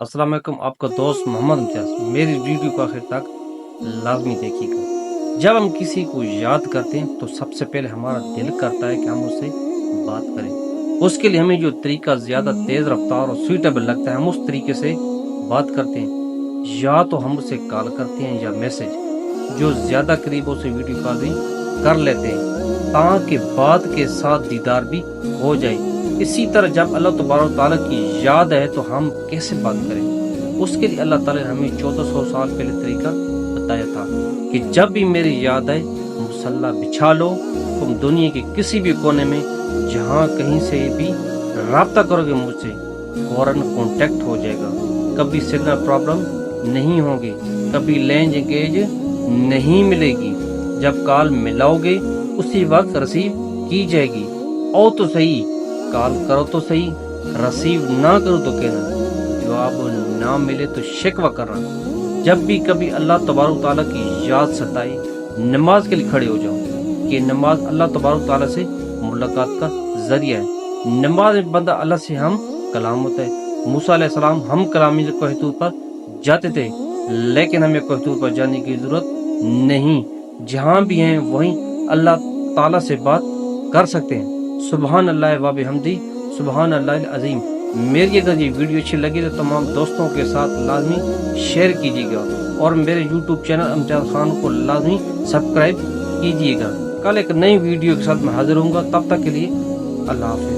अस्सलाम वालेकुम, आपका दोस्त मोहम्मद इम्तियाज़। मेरी वीडियो को आखिर तक लाजमी देखिएगा। जब हम किसी को याद करते हैं तो सबसे पहले हमारा दिल करता है कि हम उससे बात करें। उसके लिए हमें जो तरीका ज़्यादा तेज़ रफ्तार और सूटेबल लगता है हम उस तरीके से बात करते हैं। या तो हम उसे कॉल करते हैं या मैसेज, जो ज़्यादा करीबों से वीडियो कॉल भी कर लेते हैं ताकि बात के साथ दीदार भी हो जाए। इसी तरह जब अल्लाह तबारक ताला की याद है तो हम कैसे बात करें, उसके लिए अल्लाह ताला ने हमें 1400 साल पहले तरीका बताया था कि जब भी मेरी याद आए मुसल्ला बिछा लो, तुम दुनिया के किसी भी कोने में जहाँ कहीं से भी राब्ता करोगे मुझसे फौरन कांटेक्ट हो जाएगा। कभी सिग्नल प्रॉब्लम नहीं होगी, कभी लैंग्वेज एंगेज नहीं मिलेगी। जब कॉल मिलाओगे उसी वक्त रिसीव की जाएगी। और तो सही, कॉल करो तो सही, रिसीव ना करो तो कहना, जवाब ना मिले तो शिकवा करना। जब भी कभी अल्लाह तबारक ताला की याद सताए, नमाज के लिए खड़े हो जाओ कि नमाज अल्लाह तबारक ताला से मुलाकात का जरिया है। नमाज में बंदा अल्लाह से हम कलाम होता है। मूसा अलैहिस्सलाम हम कलामी कोहितूर पर जाते थे, लेकिन हमें कोहितूर पर जाने की जरूरत नहीं। जहाँ भी हैं वहीं अल्लाह ताला से बात कर सकते हैं। सुबहान अल्लाह व बिहम्दी, सुबहान अल्लाह अज़ीम। मेरी अगर ये वीडियो अच्छी लगी तो तमाम दोस्तों के साथ लाजमी शेयर कीजिएगा और मेरे YouTube चैनल इम्तियाज़ खान को लाजमी सब्सक्राइब कीजिएगा। कल एक नई वीडियो के साथ मैं हाजिर हूँगा, तब तक के लिए अल्लाह हाफ़िज़।